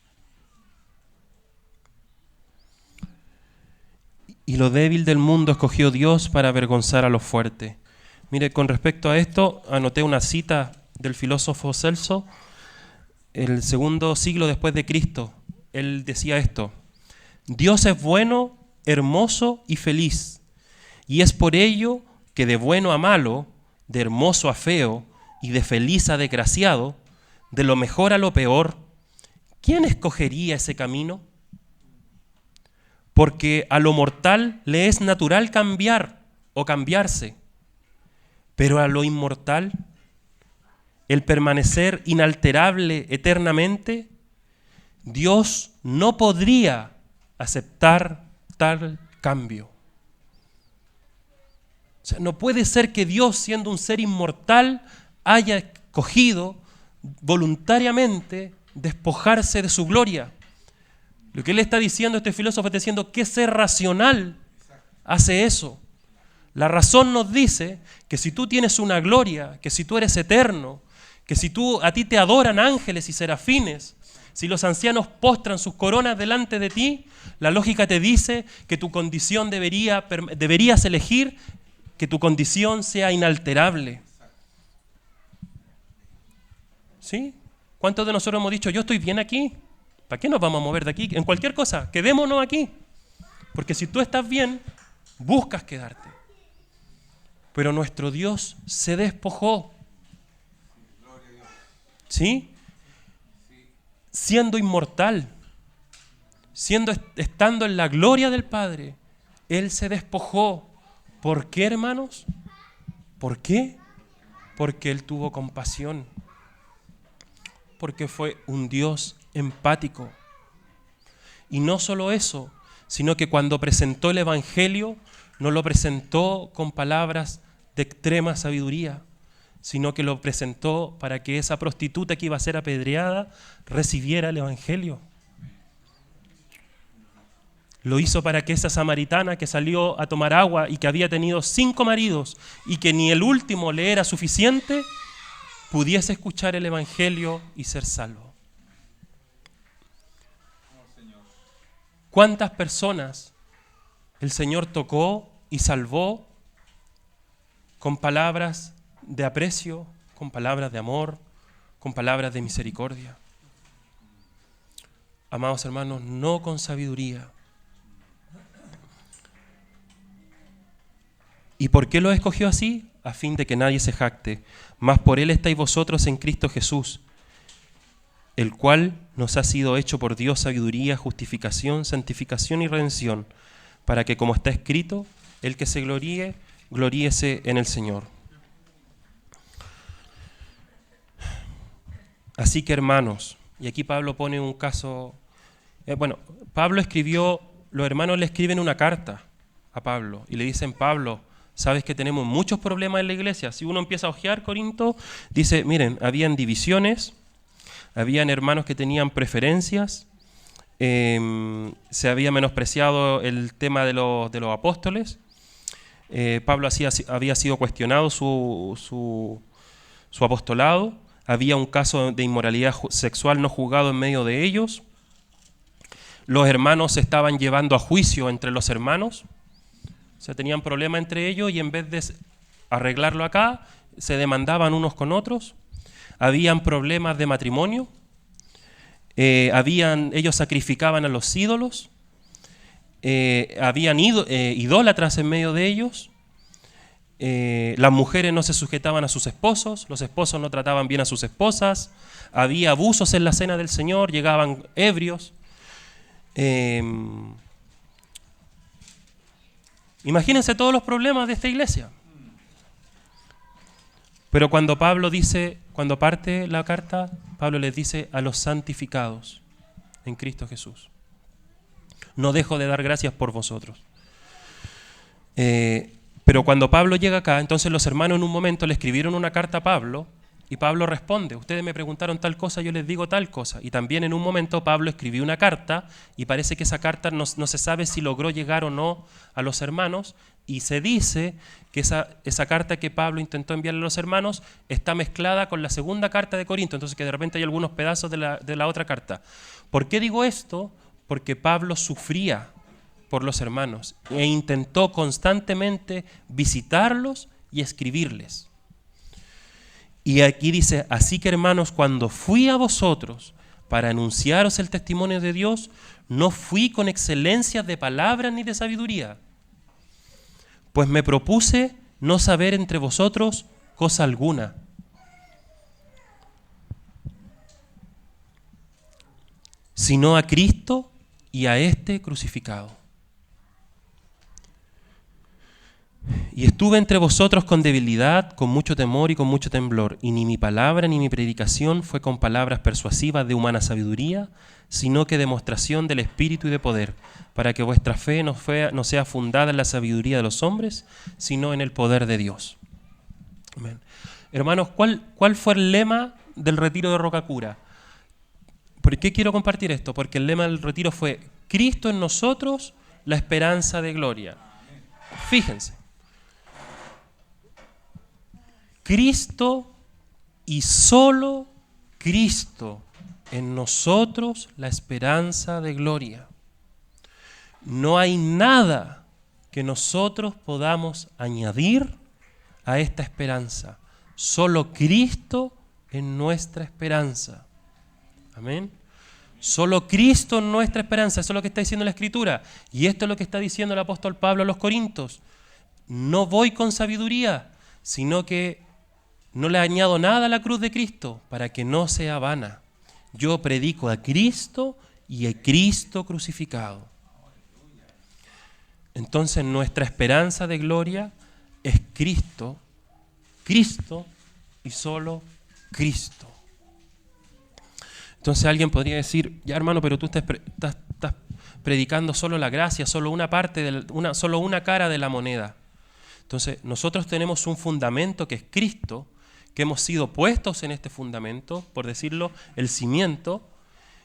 Y lo débil del mundo escogió Dios para avergonzar a los fuertes. Mire, con respecto a esto, anoté una cita del filósofo Celso, el segundo siglo después de Cristo. Él decía esto: Dios es bueno, hermoso y feliz, y es por ello que de bueno a malo, de hermoso a feo y de feliz a desgraciado, de lo mejor a lo peor, ¿quién escogería ese camino? Porque a lo mortal le es natural cambiar o cambiarse, pero a lo inmortal, el permanecer inalterable eternamente, Dios no podría aceptar tal cambio. O sea, no puede ser que Dios, siendo un ser inmortal, haya escogido voluntariamente despojarse de su gloria. Lo que él está diciendo, este filósofo está diciendo, ¿qué ser racional hace eso? La razón nos dice que si tú tienes una gloria, que si tú eres eterno, que si a ti te adoran ángeles y serafines, si los ancianos postran sus coronas delante de ti, la lógica te dice que tu condición deberías elegir que tu condición sea inalterable. ¿Sí? ¿Cuántos de nosotros hemos dicho, yo estoy bien aquí? ¿Para qué nos vamos a mover de aquí? En cualquier cosa, quedémonos aquí. Porque si tú estás bien, buscas quedarte. Pero nuestro Dios se despojó. ¿Sí? Siendo inmortal, estando en la gloria del Padre, Él se despojó. ¿Por qué, hermanos? ¿Por qué? Porque Él tuvo compasión. Porque fue un Dios empático. Y no solo eso, sino que cuando presentó el Evangelio, no lo presentó con palabras de extrema sabiduría, sino que lo presentó para que esa prostituta que iba a ser apedreada recibiera el Evangelio. Lo hizo para que esa samaritana que salió a tomar agua y que había tenido 5 maridos y que ni el último le era suficiente, pudiese escuchar el Evangelio y ser salvo. ¿Cuántas personas el Señor tocó y salvó con palabras de aprecio, con palabras de amor, con palabras de misericordia? Amados hermanos, no con sabiduría. ¿Y por qué lo escogió así? A fin de que nadie se jacte. Mas por Él estáis vosotros en Cristo Jesús, el cual nos ha sido hecho por Dios sabiduría, justificación, santificación y redención, para que, como está escrito, el que se gloríe, gloríese en el Señor. Así que, hermanos, y aquí Pablo pone un caso, Pablo escribió, los hermanos le escriben una carta a Pablo y le dicen, Pablo, sabes que tenemos muchos problemas en la iglesia. Si uno empieza a hojear Corinto, dice, miren, habían divisiones, habían hermanos que tenían preferencias, se había menospreciado el tema de los apóstoles, Pablo había sido cuestionado su apostolado, había un caso de inmoralidad sexual no juzgado en medio de ellos, los hermanos se estaban llevando a juicio entre los hermanos, o sea, tenían problemas entre ellos y en vez de arreglarlo acá, se demandaban unos con otros. Habían problemas de matrimonio. Ellos sacrificaban a los ídolos. habían idólatras en medio de ellos. Las mujeres no se sujetaban a sus esposos, los esposos no trataban bien a sus esposas, había abusos en la cena del Señor, llegaban ebrios. Imagínense todos los problemas de esta iglesia. Pero cuando cuando parte la carta, Pablo les dice a los santificados en Cristo Jesús: no dejo de dar gracias por vosotros. Pero cuando Pablo llega acá, entonces los hermanos en un momento le escribieron una carta a Pablo y Pablo responde: ustedes me preguntaron tal cosa, yo les digo tal cosa. Y también en un momento Pablo escribió una carta y parece que esa carta no se sabe si logró llegar o no a los hermanos, y se dice que esa carta que Pablo intentó enviarle a los hermanos está mezclada con la segunda carta de Corinto, entonces que de repente hay algunos pedazos de la otra carta. ¿Por qué digo esto? Porque Pablo sufría por los hermanos e intentó constantemente visitarlos y escribirles. Y aquí dice: así que, hermanos, cuando fui a vosotros para anunciaros el testimonio de Dios, no fui con excelencias de palabras ni de sabiduría, pues me propuse no saber entre vosotros cosa alguna, sino a Cristo y a este crucificado. Y estuve entre vosotros con debilidad, con mucho temor y con mucho temblor, y ni mi palabra ni mi predicación fue con palabras persuasivas de humana sabiduría, sino que demostración del Espíritu y de poder, para que vuestra fe no sea fundada en la sabiduría de los hombres, sino en el poder de Dios. Amén. Hermanos, ¿cuál fue el lema del retiro de Rocacura? ¿Por qué quiero compartir esto? Porque el lema del retiro fue: Cristo en nosotros, la esperanza de gloria. Fíjense. Cristo y solo Cristo en nosotros, la esperanza de gloria. No hay nada que nosotros podamos añadir a esta esperanza. Solo Cristo en nuestra esperanza. Amén. Solo Cristo en nuestra esperanza. Eso es lo que está diciendo la Escritura. Y esto es lo que está diciendo el apóstol Pablo a los Corintios. No voy con sabiduría, sino que no le añado nada a la cruz de Cristo para que no sea vana. Yo predico a Cristo y a Cristo crucificado. Entonces nuestra esperanza de gloria es Cristo, Cristo y solo Cristo. Entonces alguien podría decir: ya, hermano, pero tú estás predicando solo la gracia, solo una parte, solo una cara de la moneda. Entonces nosotros tenemos un fundamento que es Cristo, que hemos sido puestos en este fundamento, por decirlo, el cimiento,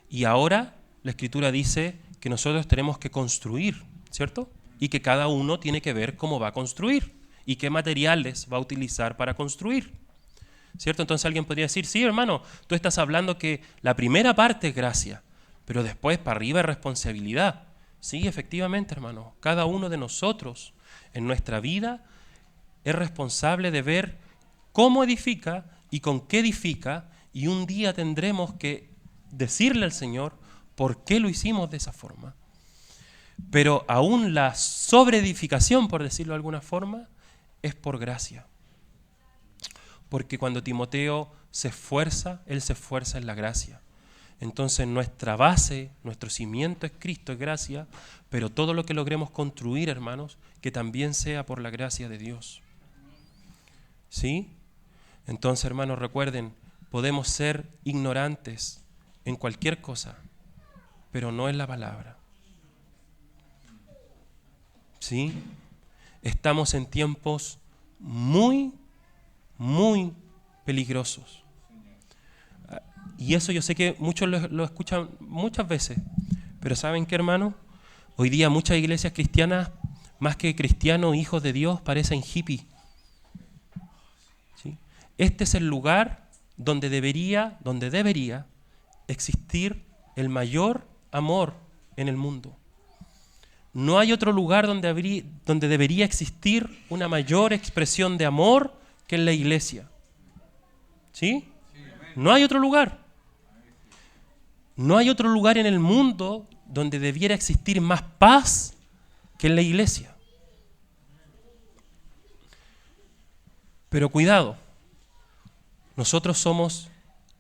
y ahora la Escritura dice que nosotros tenemos que construir, ¿cierto? Y que cada uno tiene que ver cómo va a construir y qué materiales va a utilizar para construir, ¿cierto? Entonces alguien podría decir: sí, hermano, tú estás hablando que la primera parte es gracia, pero después para arriba es responsabilidad. Sí, efectivamente, hermano, cada uno de nosotros en nuestra vida es responsable de ver cómo edifica y con qué edifica, y un día tendremos que decirle al Señor por qué lo hicimos de esa forma. Pero aún la sobreedificación, por decirlo de alguna forma, es por gracia. Porque cuando Timoteo se esfuerza, él se esfuerza en la gracia. Entonces nuestra base, nuestro cimiento es Cristo, es gracia, pero todo lo que logremos construir, hermanos, que también sea por la gracia de Dios. ¿Sí? Entonces, hermanos, recuerden, podemos ser ignorantes en cualquier cosa, pero no en la palabra. ¿Sí? Estamos en tiempos muy, muy peligrosos. Y eso yo sé que muchos lo escuchan muchas veces, pero ¿saben qué, hermano? Hoy día muchas iglesias cristianas, más que cristianos, hijos de Dios, parecen hippies. ¿Sí? Este es el lugar donde debería existir el mayor amor en el mundo. No hay otro lugar donde debería existir una mayor expresión de amor que en la iglesia. ¿Sí? No hay otro lugar. No hay otro lugar en el mundo donde debiera existir más paz que en la iglesia. Pero cuidado, nosotros somos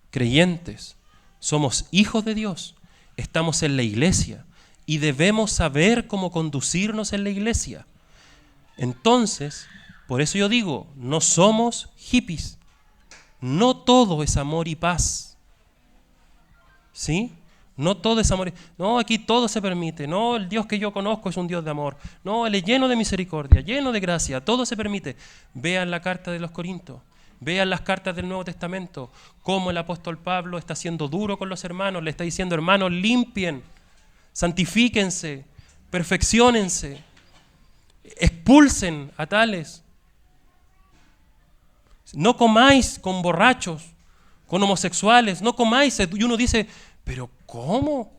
creyentes, somos hijos de Dios, estamos en la iglesia y debemos saber cómo conducirnos en la iglesia. Entonces, por eso yo digo, no somos hippies, no todo es amor y paz, ¿sí? No todo es amor. No, aquí todo se permite. No, el Dios que yo conozco es un Dios de amor. No, Él es lleno de misericordia, lleno de gracia. Todo se permite. Vean la carta de los Corintios. Vean las cartas del Nuevo Testamento. Cómo el apóstol Pablo está siendo duro con los hermanos. Le está diciendo, hermanos, limpien, santifíquense, perfecciónense, expulsen a tales. No comáis con borrachos, con homosexuales. No comáis. Y uno dice, ¿pero cómo?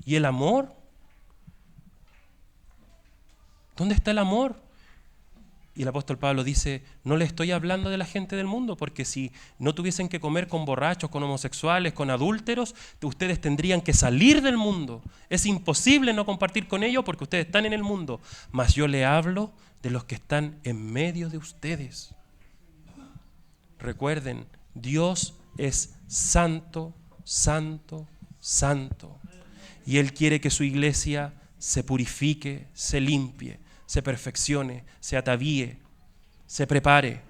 ¿Y el amor? ¿Dónde está el amor? Y el apóstol Pablo dice, no le estoy hablando de la gente del mundo, porque si no tuviesen que comer con borrachos, con homosexuales, con adúlteros, ustedes tendrían que salir del mundo. Es imposible no compartir con ellos porque ustedes están en el mundo. Mas yo le hablo de los que están en medio de ustedes. Recuerden, Dios es santo, santo, santo. Y Él quiere que su iglesia se purifique, se limpie, se perfeccione, se atavíe, se prepare.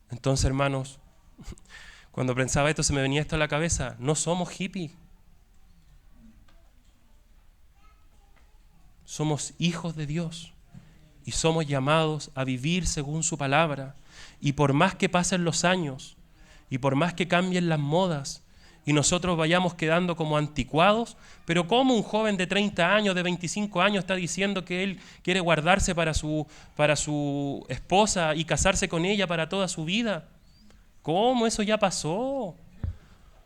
Entonces, hermanos, cuando pensaba esto se me venía esto a la cabeza. No somos hippies. Somos hijos de Dios y somos llamados a vivir según su palabra. Y por más que pasen los años y por más que cambien las modas y nosotros vayamos quedando como anticuados, pero ¿cómo un joven de 30 años, de 25 años está diciendo que él quiere guardarse para su esposa y casarse con ella para toda su vida? ¿Cómo? Eso ya pasó.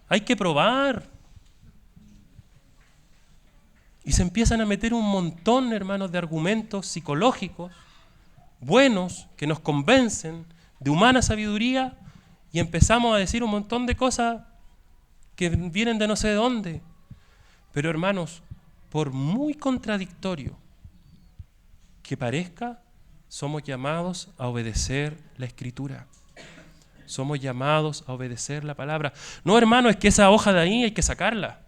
Hay que probar. Y se empiezan a meter un montón, hermanos, de argumentos psicológicos buenos que nos convencen de humana sabiduría y empezamos a decir un montón de cosas que vienen de no sé de dónde. Pero hermanos, por muy contradictorio que parezca, somos llamados a obedecer la Escritura. Somos llamados a obedecer la palabra. No, hermano, es que esa hoja de ahí hay que sacarla.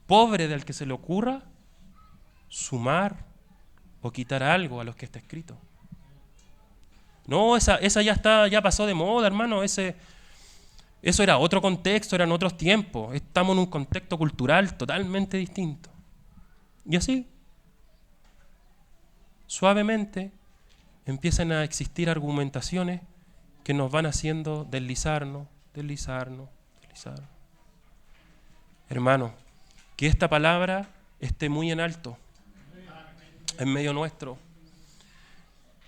Pobre del que se le ocurra sumar o quitar algo a lo que está escrito. No, esa ya pasó de moda, hermano. Eso era otro contexto, eran otros tiempos. Estamos en un contexto cultural totalmente distinto. Y así, suavemente, empiezan a existir argumentaciones que nos van haciendo deslizarnos. Hermano, que esta palabra esté muy en alto, en medio nuestro.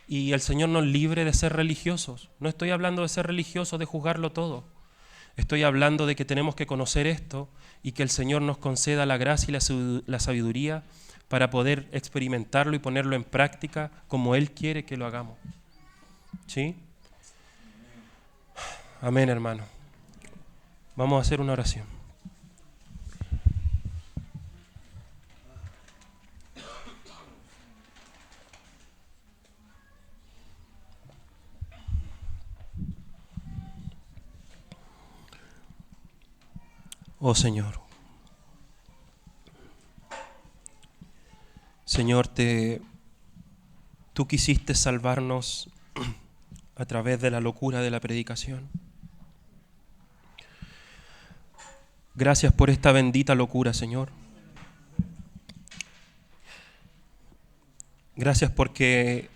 Y el Señor nos libre de ser religiosos. No estoy hablando de ser religiosos, de juzgarlo todo. Estoy hablando de que tenemos que conocer esto y que el Señor nos conceda la gracia y la sabiduría para poder experimentarlo y ponerlo en práctica como Él quiere que lo hagamos. ¿Sí? Amén, hermano. Vamos a hacer una oración. Oh Señor. Señor, tú quisiste salvarnos a través de la locura de la predicación. Gracias por esta bendita locura, Señor. Gracias porque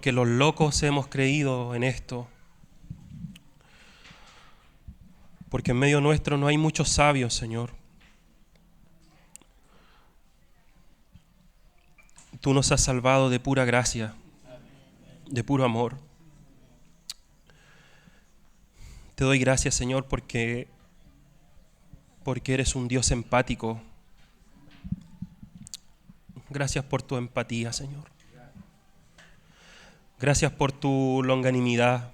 los locos hemos creído en esto. Porque en medio nuestro no hay muchos sabios, Señor. Tú nos has salvado de pura gracia, de puro amor. Te doy gracias, Señor, porque eres un Dios empático. Gracias por tu empatía, Señor. Gracias por tu longanimidad.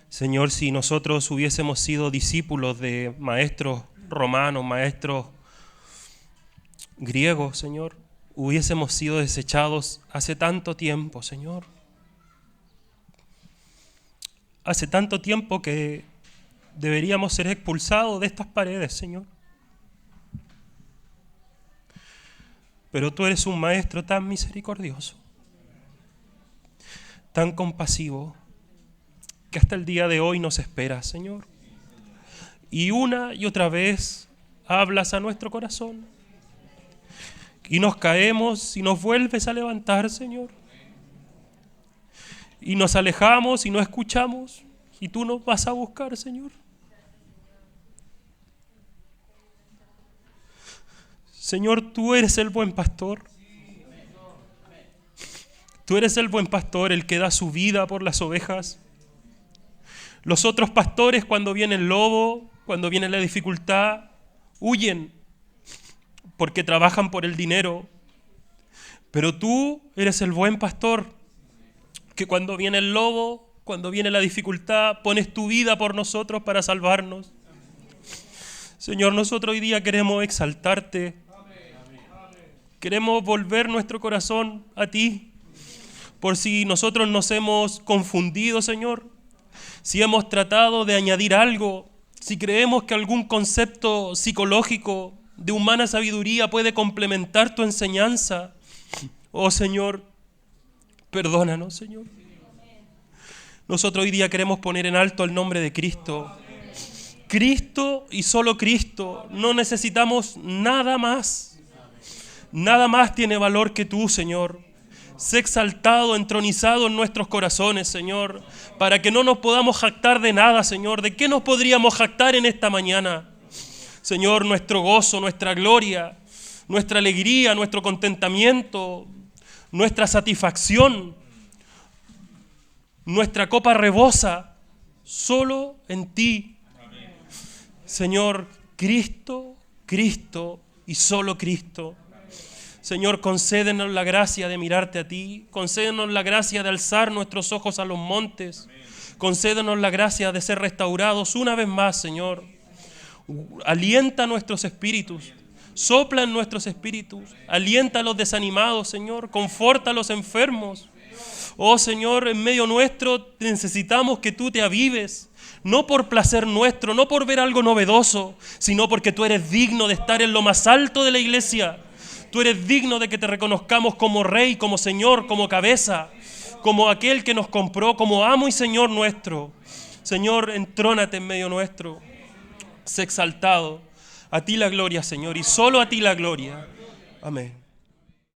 Señor, si nosotros hubiésemos sido discípulos de maestros romanos, maestros griego, Señor, hubiésemos sido desechados hace tanto tiempo, Señor. Hace tanto tiempo que deberíamos ser expulsados de estas paredes, Señor. Pero tú eres un maestro tan misericordioso, tan compasivo, que hasta el día de hoy nos esperas, Señor. Y una y otra vez hablas a nuestro corazón. Y nos caemos y nos vuelves a levantar, Señor. Y nos alejamos y no escuchamos. Y tú nos vas a buscar, Señor. Señor, tú eres el buen pastor. Tú eres el buen pastor, el que da su vida por las ovejas. Los otros pastores, cuando viene el lobo, cuando viene la dificultad, huyen porque trabajan por el dinero. Pero tú eres el buen pastor, que cuando viene el lobo, cuando viene la dificultad, pones tu vida por nosotros para salvarnos. Señor, nosotros hoy día queremos exaltarte. Queremos volver nuestro corazón a ti. Por si nosotros nos hemos confundido, Señor. Si hemos tratado de añadir algo. Si creemos que algún concepto psicológico de humana sabiduría puede complementar tu enseñanza. Oh Señor, perdónanos, Señor. Nosotros hoy día queremos poner en alto el nombre de Cristo. Cristo y solo Cristo. No necesitamos nada más. Nada más tiene valor que tú, Señor. Sé exaltado, entronizado en nuestros corazones, Señor, para que no nos podamos jactar de nada, Señor. ¿De qué nos podríamos jactar en esta mañana? Señor, nuestro gozo, nuestra gloria, nuestra alegría, nuestro contentamiento, nuestra satisfacción, nuestra copa rebosa, solo en ti. Señor, Cristo, Cristo y solo Cristo. Señor, concédenos la gracia de mirarte a ti, concédenos la gracia de alzar nuestros ojos a los montes, concédenos la gracia de ser restaurados una vez más, Señor. Alienta nuestros espíritus, sopla en nuestros espíritus, alienta a los desanimados, Señor, conforta a los enfermos. Oh Señor, en medio nuestro necesitamos que tú te avives, no por placer nuestro, no por ver algo novedoso, sino porque tú eres digno de estar en lo más alto de la iglesia. Tú eres digno de que te reconozcamos como Rey, como Señor, como cabeza, como aquel que nos compró, como amo y Señor nuestro. Señor, entrónate en medio nuestro. Sé exaltado. A ti la gloria, Señor, y solo a ti la gloria. Amén.